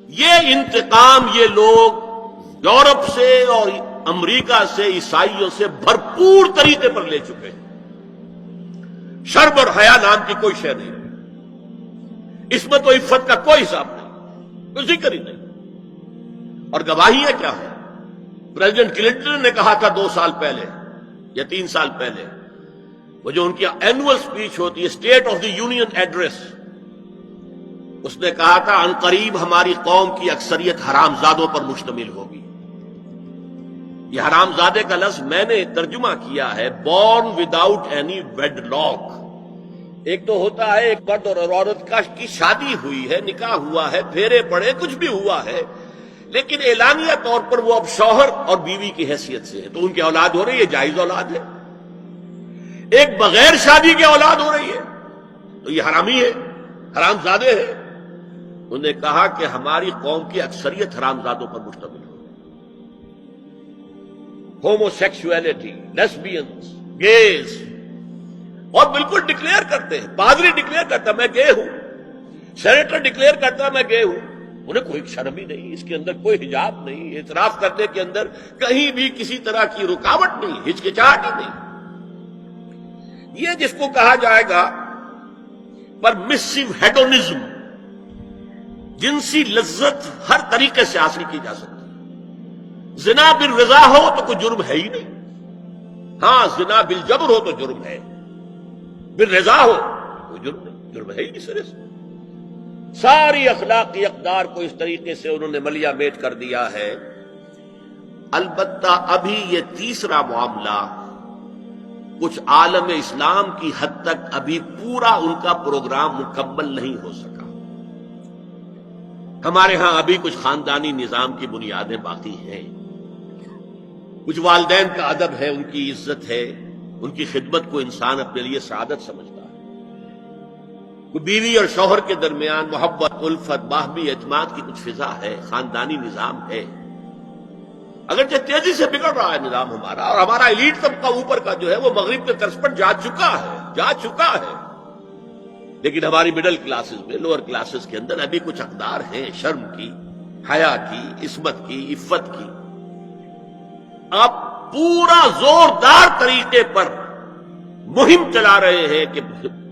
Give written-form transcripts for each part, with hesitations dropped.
یہ انتقام یہ لوگ یورپ سے اور امریکہ سے عیسائیوں سے بھرپور طریقے پر لے چکے ہیں. شرم اور حیا نام کی کوئی شے نہیں ہے، عصمت و عفت کا کوئی حساب نہیں، کوئی ذکر ہی نہیں. اور گواہیاں کیا ہیں؟ پریزیڈنٹ کلنٹن نے کہا تھا 2 سال پہلے یا 3 سال پہلے، وہ جو ان کی اینوئل سپیچ ہوتی ہے، state of the union address, اس نے کہا تھا عنقریب ہماری قوم کی اکثریت حرام زادوں پر مشتمل ہوگی. یہ حرام زادے کا لفظ میں نے ترجمہ کیا ہے born without any wedlock. ایک تو ہوتا ہے ایک مرد اور عورت کی شادی ہوئی ہے، نکاح ہوا ہے، پھیرے پڑے، کچھ بھی ہوا ہے، لیکن اعلانیہ طور پر وہ اب شوہر اور بیوی کی حیثیت سے ہے، تو ان کی اولاد ہو رہی ہے، جائز اولاد ہے. ایک بغیر شادی کی اولاد ہو رہی ہے تو یہ حرامی ہے، حرام زادے ہے. انہوں نے کہا کہ ہماری قوم کی اکثریت حرام زادوں پر مشتمل ہے. ہومو سیکسولیٹی، لیسبینز، گیز، اور بالکل ڈکلیئر کرتے ہیں. پادری ڈکلیئر کرتا میں گے ہوں، سینیٹر ڈکلیئر کرتا میں گے ہوں. انہیں کوئی شرم ہی نہیں، اس کے اندر کوئی حجاب نہیں، اعتراف کرنے کے اندر کہیں بھی کسی طرح کی رکاوٹ نہیں، ہچکچاہٹ ہی نہیں. یہ جس کو کہا جائے گا پرمیسو ہیڈونزم، جنسی لذت ہر طریقے سے حاصل کی جا سکتی ہے. زنا بالرضا ہو تو کوئی جرم ہے ہی نہیں. ہاں زنا بالجبر ہو تو جرم ہے، بالرضا ہو کوئی جرم نہیں، جرم ہے ہی نہیں سرے سے. ساری اخلاقی اقدار کو اس طریقے سے انہوں نے ملیا میٹ کر دیا ہے. البتہ ابھی یہ تیسرا معاملہ کچھ عالم اسلام کی حد تک ابھی پورا ان کا پروگرام مکمل نہیں ہو سکا. ہمارے ہاں ابھی کچھ خاندانی نظام کی بنیادیں باقی ہیں. کچھ والدین کا ادب ہے، ان کی عزت ہے، ان کی خدمت کو انسان اپنے لیے سعادت سمجھتا ہے. بیوی اور شوہر کے درمیان محبت، الفت، باہمی اعتماد کی کچھ فضا ہے، خاندانی نظام ہے. اگرچہ تیزی سے بگڑ رہا ہے نظام ہمارا، اور ہمارا ایلیٹ طبقہ اوپر کا جو ہے وہ مغرب کے طرز پر جا چکا ہے، لیکن ہماری مڈل کلاسز میں، لوور کلاسز کے اندر ابھی کچھ اقدار ہیں شرم کی، حیا کی، عصمت کی، عفت کی. آپ پورا زوردار طریقے پر مہم چلا رہے ہیں کہ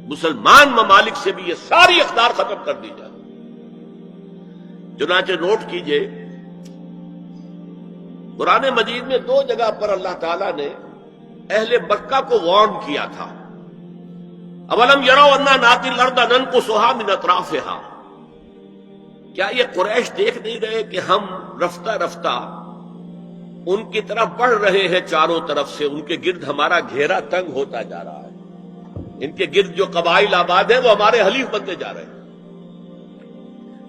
مسلمان ممالک سے بھی یہ ساری اقدار ختم کر دی جائے. چنانچہ نوٹ کیجئے، قرآن مجید میں 2 جگہ پر اللہ تعالیٰ نے اہل مکہ کو وارن کیا تھا. اولم یروا انا ناتی الارض ننقصها من اطرافها، کیا یہ قریش دیکھ نہیں رہے کہ ہم رفتہ رفتہ ان کی طرف بڑھ رہے ہیں، چاروں طرف سے ان کے گرد ہمارا گھیرا تنگ ہوتا جا رہا ہے، ان کے گرد جو قبائل آباد ہیں وہ ہمارے حلیف بنتے جا رہے ہیں.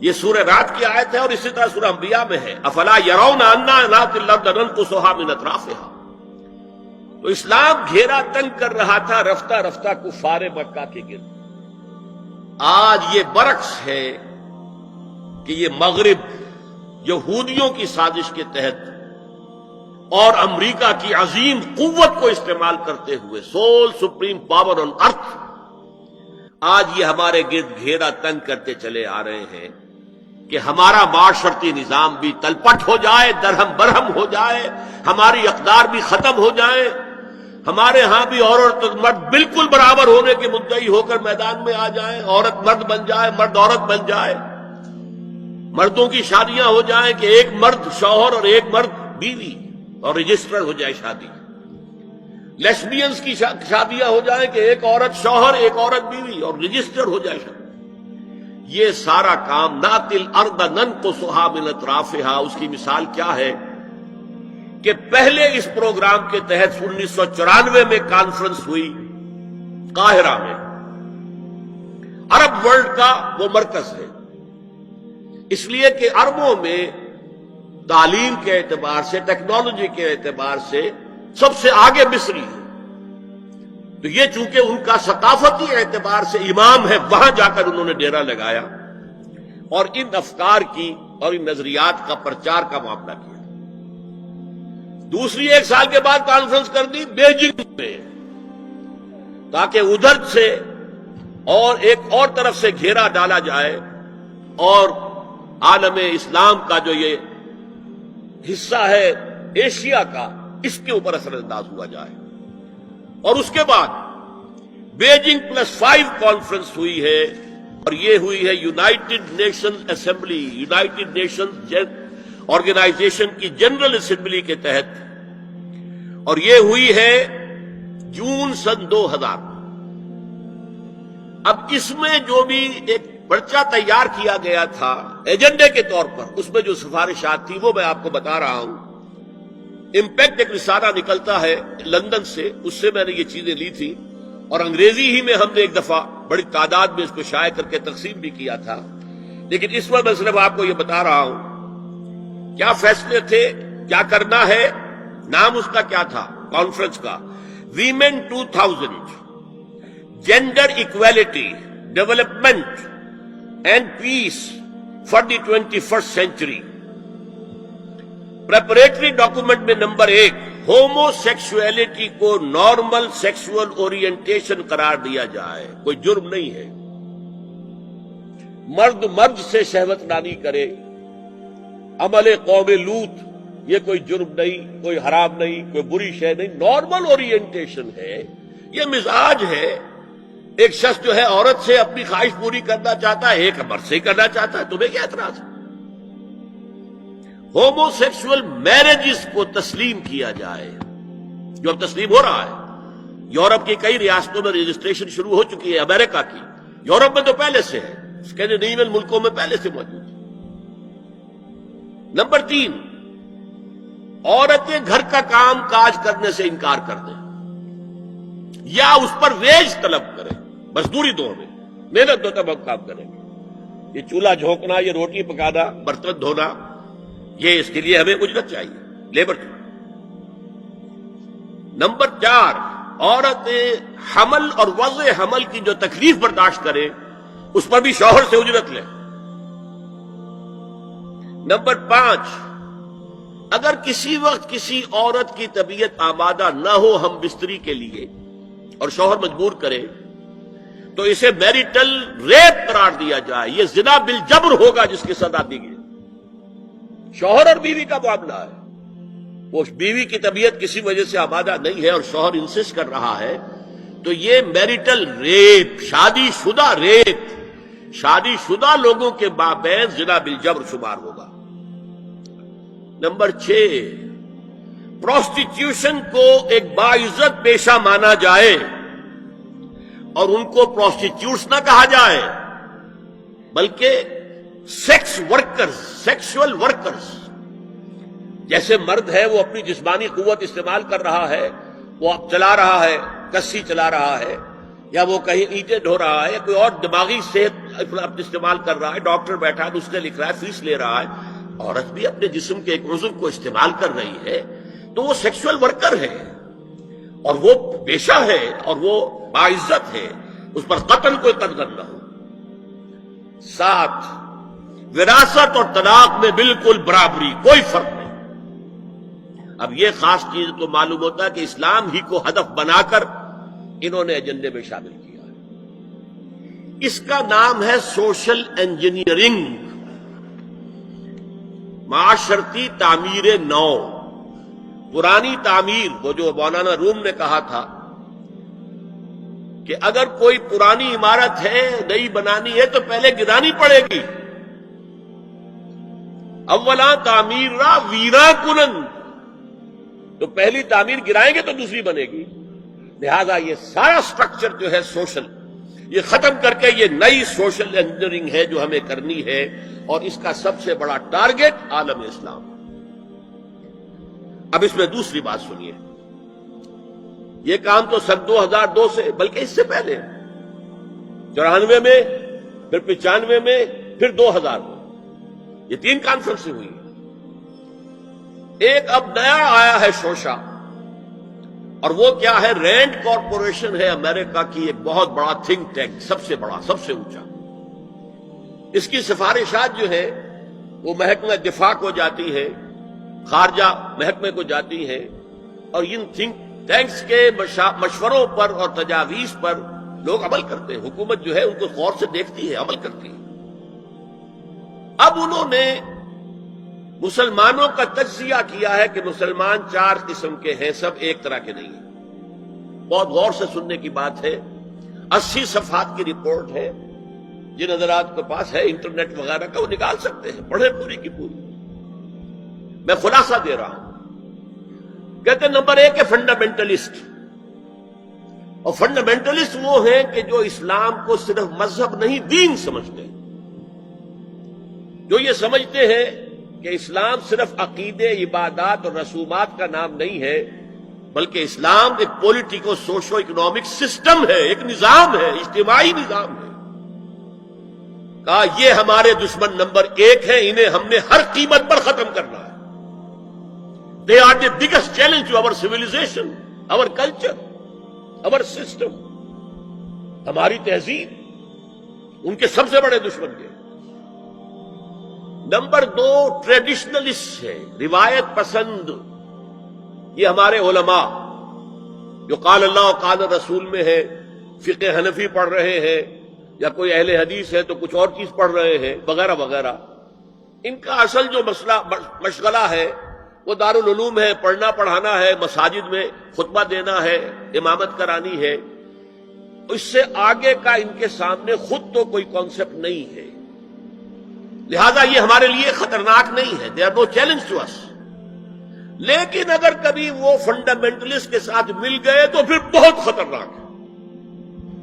یہ سورہ رات کی آیت ہے، اور اسی طرح سورہ انبیاء میں ہے افلا یرون انا ناتی الارض ننقصها من اطرافها. تو اسلام گھیرا تنگ کر رہا تھا رفتہ رفتہ کفار مکہ کے گرد. آج یہ برعکس ہے کہ یہ مغرب یہودیوں کی سازش کے تحت اور امریکہ کی عظیم قوت کو استعمال کرتے ہوئے، سول سپریم پاور آن ارتھ، آج یہ ہمارے گرد گھیرا تنگ کرتے چلے آ رہے ہیں کہ ہمارا معاشرتی نظام بھی تلپٹ ہو جائے، درہم برہم ہو جائے، ہماری اقدار بھی ختم ہو جائیں، ہمارے ہاں بھی عورت اور مرد بالکل برابر ہونے کے مدعی ہو کر میدان میں آ جائیں، عورت مرد بن جائے، مرد عورت بن جائے، مردوں کی شادیاں ہو جائیں کہ ایک مرد شوہر اور ایک مرد بیوی اور رجسٹر ہو جائے شادی. لیسبینز کی شادیاں ہو جائیں کہ ایک عورت شوہر، ایک عورت بیوی اور رجسٹر ہو جائے شادی. یہ سارا کام ناتی الارض ننقصها من اطرافها، اس کی مثال کیا ہے کہ پہلے اس پروگرام کے تحت 1994 میں کانفرنس ہوئی قاہرہ میں. عرب ورلڈ کا وہ مرکز ہے، اس لیے کہ عربوں میں تعلیم کے اعتبار سے، ٹیکنالوجی کے اعتبار سے سب سے آگے مصری ہے. تو یہ چونکہ ان کا ثقافتی اعتبار سے امام ہے، وہاں جا کر انہوں نے ڈیرا لگایا اور ان افکار کی اور ان نظریات کا پرچار کا معاملہ کیا. دوسری 1 سال کے بعد کانفرنس کر دی بیجنگ میں، تاکہ ادھر سے اور ایک اور طرف سے گھیرا ڈالا جائے اور عالم اسلام کا جو یہ حصہ ہے ایشیا کا، اس کے اوپر اثر انداز ہوا جائے. اور اس کے بعد بیجنگ +5 کانفرنس ہوئی ہے، اور یہ ہوئی ہے United Nations assembly, United Nations organisation کی جنرل اسمبلی کے تحت، اور یہ ہوئی ہے جون سن 2000. اب اس میں جو بھی ایک پرچہ تیار کیا گیا تھا ایجنڈے کے طور پر، اس میں جو سفارشات تھی وہ میں آپ کو بتا رہا ہوں. امپیکٹ ایک رسالہ نکلتا ہے لندن سے، اس سے میں نے یہ چیزیں لی تھی، اور انگریزی ہی میں ہم نے ایک دفعہ بڑی تعداد میں اس کو شائع کر کے تقسیم بھی کیا تھا. لیکن اس وقت میں صرف آپ کو یہ بتا رہا ہوں کیا فیصلے تھے، کیا کرنا ہے. نام اس کا کیا تھا کانفرنس کا؟ Women 2000، gender equality, development and peace for the 21st century. Preparatory document میں نمبر 1، ہومو سیکسولیٹی کو نارمل سیکسول اورینٹیشن قرار دیا جائے. کوئی جرم نہیں ہے. مرد مرد سے شہوت رانی کرے، عمل قوم لوط، یہ کوئی جرم نہیں، کوئی حرام نہیں، کوئی بری شے نہیں. نارمل اورینٹیشن ہے، یہ مزاج ہے. ایک شخص جو ہے عورت سے اپنی خواہش پوری کرنا چاہتا ہے، ایک مرد سے کرنا چاہتا ہے، تمہیں کیا اعتراض ہے؟ ہومو سیکسول میرجز کو تسلیم کیا جائے، جو اب تسلیم ہو رہا ہے. یورپ کی کئی ریاستوں میں رجسٹریشن شروع ہو چکی ہے، امریکہ کی، یورپ میں تو پہلے سے ہے، اسکینڈینیوین ملکوں میں پہلے سے موجود ہے. نمبر 3، عورتیں گھر کا کام کاج کرنے سے انکار کر دیں یا اس پر ویج طلب کریں، مزدوری دو ہمیں، محنت دو تب ہم کام کریں گے. یہ چولہا جھونکنا، یہ روٹی پکانا، برتن دھونا، یہ اس کے لیے ہمیں اجرت چاہیے، لیبر. نمبر 4، عورتیں حمل اور وضع حمل کی جو تکلیف برداشت کریں اس پر بھی شوہر سے اجرت لیں. نمبر 5، اگر کسی وقت کسی عورت کی طبیعت آمادہ نہ ہو ہم بستری کے لیے اور شوہر مجبور کرے تو اسے میریٹل ریپ قرار دیا جائے. یہ زنا بالجبر ہوگا جس کی سزا دی گئی. شوہر اور بیوی کا معاملہ ہے. وہ بیوی کی طبیعت کسی وجہ سے آمادہ نہیں ہے اور شوہر انسسٹ کر رہا ہے تو یہ میریٹل ریپ، شادی شدہ ریپ، شادی شدہ لوگوں کے مابین زنا بالجبر شمار ہوگا. نمبر 6، پروسٹیٹیوشن کو ایک باعزت پیشہ مانا جائے اور ان کو پروسٹیٹیوٹس نہ کہا جائے بلکہ سیکس ورکرز، سیکشول ورکرز. جیسے مرد ہے وہ اپنی جسمانی قوت استعمال کر رہا ہے، وہ چلا رہا ہے، کسی چلا رہا ہے، یا وہ کہیں اینٹیں ڈھو رہا ہے، یا کوئی اور دماغی صحت استعمال کر رہا ہے، ڈاکٹر بیٹھا ہے اس نے لکھ رہا ہے، فیس لے رہا ہے. عورت بھی اپنے جسم کے ایک عضو کو استعمال کر رہی ہے تو وہ سیکشول ورکر ہے اور وہ پیشہ ہے اور وہ باعزت ہے، اس پر قتل کوئی قدر نہ ہو. 7، وراثت اور طلاق میں بالکل برابری، کوئی فرق نہیں. اب یہ خاص چیز تو معلوم ہوتا ہے کہ اسلام ہی کو ہدف بنا کر انہوں نے ایجنڈے میں شامل کیا ہے. اس کا نام ہے سوشل انجینئرنگ، معاشرتی تعمیر نو. پرانی تعمیر، وہ جو مولانا روم نے کہا تھا کہ اگر کوئی پرانی عمارت ہے نئی بنانی ہے تو پہلے گرانی پڑے گی. اولا تعمیر را ویرا کنن، تو پہلی تعمیر گرائیں گے تو دوسری بنے گی. لہذا یہ سارا سٹرکچر جو ہے سوشل، یہ ختم کر کے یہ نئی سوشل انجینئرنگ ہے جو ہمیں کرنی ہے، اور اس کا سب سے بڑا ٹارگٹ عالم اسلام. اب اس میں دوسری بات سنیے، یہ کام تو سن 2002 سے بلکہ اس سے پہلے 94 میں، پھر 95 میں، پھر 2000 میں، یہ 3 کانفرنسیں ہوئی. ایک اب نیا آیا ہے شوشا، اور وہ کیا ہے؟ رینڈ کارپوریشن ہے امریکہ کی ایک بہت بڑا تھنک ٹینک، سب سے بڑا، سب سے اونچا. اس کی سفارشات جو ہے وہ محکمہ دفاع کو جاتی ہے، خارجہ محکمے کو جاتی ہے، اور ان تھنک ٹینکس کے مشوروں پر اور تجاویز پر لوگ عمل کرتے ہیں. حکومت جو ہے ان کو غور سے دیکھتی ہے، عمل کرتی ہے. اب انہوں نے مسلمانوں کا تجزیہ کیا ہے کہ مسلمان 4 قسم کے ہیں، سب ایک طرح کے نہیں ہیں۔ بہت غور سے سننے کی بات ہے، 80 صفحات کی رپورٹ ہے، جن حضرات کے پاس ہے انٹرنیٹ وغیرہ کا وہ نکال سکتے ہیں، پڑھیں پوری کی پوری۔ میں خلاصہ دے رہا ہوں۔ کہتے ہیں نمبر 1 ہے فنڈامنٹلسٹ، اور فنڈامنٹلسٹ وہ ہیں کہ جو اسلام کو صرف مذہب نہیں دین سمجھتے ہیں، جو یہ سمجھتے ہیں کہ اسلام صرف عقیدے، عبادات اور رسومات کا نام نہیں ہے، بلکہ اسلام ایک پولیٹیکو سوشو اکنامک سسٹم ہے، ایک نظام ہے، اجتماعی نظام ہے۔ کہا یہ ہمارے دشمن نمبر 1 ہیں، انہیں ہم نے ہر قیمت پر ختم کرنا ہے۔ They are the biggest challenge to our civilization, our culture, our system. ہماری تہذیب ان کے سب سے بڑے دشمن کے۔ نمبر 2 ٹریڈیشنلسٹ ہے، روایت پسند۔ یہ ہمارے علماء جو قال اللہ و قال رسول میں ہے، فقہ حنفی پڑھ رہے ہیں، یا کوئی اہل حدیث ہے تو کچھ اور چیز پڑھ رہے ہیں وغیرہ وغیرہ، ان کا اصل جو مشغلہ ہے وہ دارالعلوم ہے، پڑھنا پڑھانا ہے، مساجد میں خطبہ دینا ہے، امامت کرانی ہے۔ اس سے آگے کا ان کے سامنے خود تو کوئی کانسیپٹ نہیں ہے، لہذا یہ ہمارے لیے خطرناک نہیں ہے، they are no challenge to us. لیکن اگر کبھی وہ فنڈامنٹلسٹ کے ساتھ مل گئے تو پھر بہت خطرناک ہے۔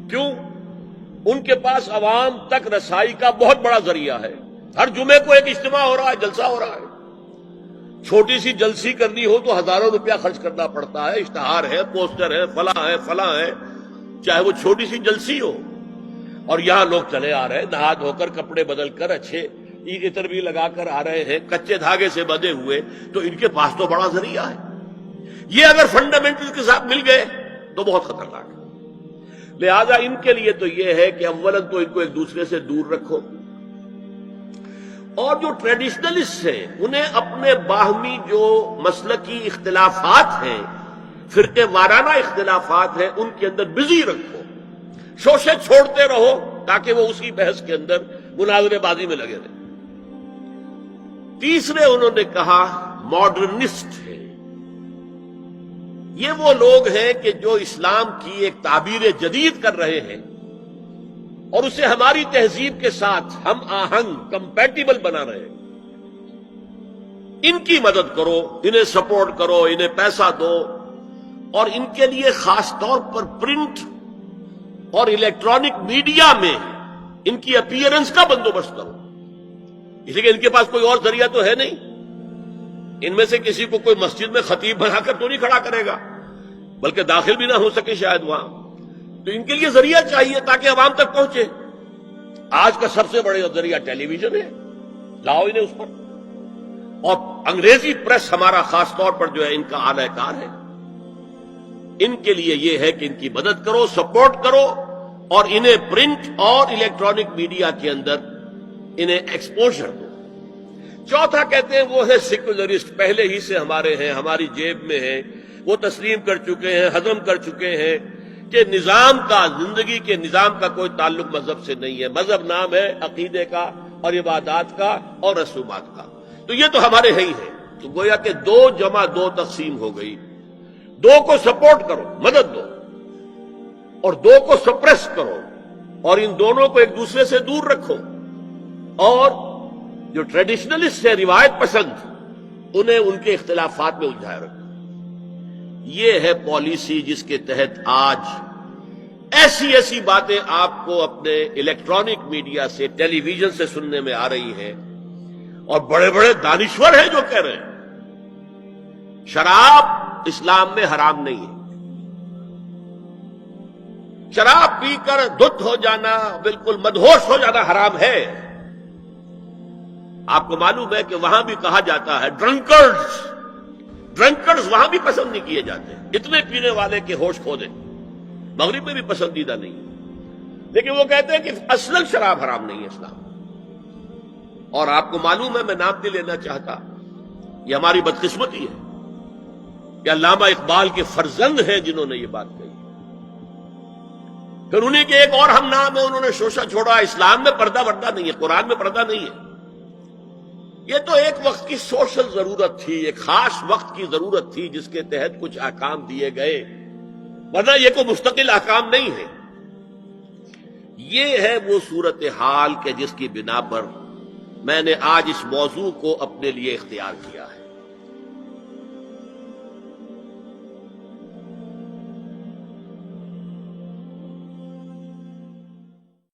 کیوں؟ ان کے پاس عوام تک رسائی کا بہت بڑا ذریعہ ہے۔ ہر جمعے کو ایک اجتماع ہو رہا ہے، جلسہ ہو رہا ہے، چھوٹی سی جلسی کرنی ہو تو ہزاروں روپیہ خرچ کرنا پڑتا ہے، اشتہار ہے، پوسٹر ہے، فلاں ہے، چاہے وہ چھوٹی سی جلسی ہو۔ اور یہاں لوگ چلے آ رہے ہیں، نہا دھو کر، کپڑے بدل کر، اچھے عطر بھی لگا کر آ رہے ہیں، کچے دھاگے سے بندھے ہوئے، تو ان کے پاس تو بڑا ذریعہ ہے۔ یہ اگر فنڈامنٹل کے ساتھ مل گئے تو بہت خطرناک ہے۔ لہذا ان کے لیے تو یہ ہے کہ اولاً تو ان کو ایک دوسرے سے دور رکھو، اور جو ٹریڈیشنلسٹ ہیں انہیں اپنے باہمی جو مسلکی اختلافات ہیں، فرقے وارانہ اختلافات ہیں، ان کے اندر بزی رکھو، شوشے چھوڑتے رہو تاکہ وہ اسی بحث کے اندر مناظرے بازی میں لگے رہے۔ تیسرے انہوں نے کہا ماڈرنسٹ ہے۔ یہ وہ لوگ ہیں کہ جو اسلام کی ایک تعبیر جدید کر رہے ہیں اور اسے ہماری تہذیب کے ساتھ ہم آہنگ، کمپیٹیبل بنا رہے ہیں۔ ان کی مدد کرو، انہیں سپورٹ کرو، انہیں پیسہ دو، اور ان کے لیے خاص طور پر پرنٹ اور الیکٹرانک میڈیا میں ان کی اپیئرنس کا بندوبست کرو، اس لیے کہ ان کے پاس کوئی اور ذریعہ تو ہے نہیں۔ ان میں سے کسی کو کوئی مسجد میں خطیب بنا کر تو نہیں کھڑا کرے گا، بلکہ داخل بھی نہ ہو سکے شاید وہاں، تو ان کے لیے ذریعہ چاہیے تاکہ عوام تک پہنچے۔ آج کا سب سے بڑا ذریعہ ٹیلی ویژن ہے، لاؤ انہیں اس پر، اور انگریزی پریس ہمارا خاص طور پر جو ہے ان کا اعلی کار ہے۔ ان کے لیے یہ ہے کہ ان کی مدد کرو، سپورٹ کرو، اور انہیں پرنٹ اور الیکٹرانک میڈیا کے اندر انہیں ایکسپوژر دو۔ چوتھا کہتے ہیں وہ ہے سیکولرسٹ، پہلے ہی سے ہمارے ہیں، ہماری جیب میں ہیں، وہ تسلیم کر چکے ہیں، ہضم کر چکے ہیں کہ نظام کا، زندگی کے نظام کا کوئی تعلق مذہب سے نہیں ہے، مذہب نام ہے عقیدے کا اور عبادات کا اور رسومات کا، تو یہ تو ہمارے ہی ہیں۔ تو گویا کہ 2 جمع 2 تقسیم ہو گئی، 2 کو سپورٹ کرو، مدد دو، اور 2 کو سپریس کرو، اور ان دونوں کو ایک دوسرے سے دور رکھو، اور جو ٹریڈیشنلسٹ ہے، روایت پسند، انہیں ان کے اختلافات میں الجھائے رکھو۔ یہ ہے پالیسی جس کے تحت آج ایسی باتیں آپ کو اپنے الیکٹرانک میڈیا سے، ٹیلی ویژن سے سننے میں آ رہی ہیں، اور بڑے بڑے دانشور ہیں جو کہہ رہے ہیں شراب اسلام میں حرام نہیں ہے، شراب پی کر دھت ہو جانا، بالکل مدہوش ہو جانا حرام ہے۔ آپ کو معلوم ہے کہ وہاں بھی کہا جاتا ہے ڈرنکرز وہاں بھی پسند نہیں کیے جاتے، اتنے پینے والے کے ہوش کھو دیں، مغرب میں بھی پسندیدہ نہیں ہے، لیکن وہ کہتے ہیں کہ اصلاً شراب حرام نہیں ہے اسلام۔ اور آپ کو معلوم ہے، میں نام نہیں لینا چاہتا، یہ ہماری بدقسمتی ہے کہ علامہ اقبال کے فرزند ہیں جنہوں نے یہ بات کہی، پھر انہیں کے ایک اور ہم نام ہے، انہوں نے شوشہ چھوڑا، اسلام میں پردہ وردہ نہیں ہے، قرآن میں پردہ نہیں ہے، یہ تو ایک وقت کی سوشل ضرورت تھی، ایک خاص وقت کی ضرورت تھی جس کے تحت کچھ احکام دیے گئے، ورنہ یہ کوئی مستقل احکام نہیں ہے۔ یہ ہے وہ صورتحال کہ جس کی بنا پر میں نے آج اس موضوع کو اپنے لیے اختیار کیا ہے۔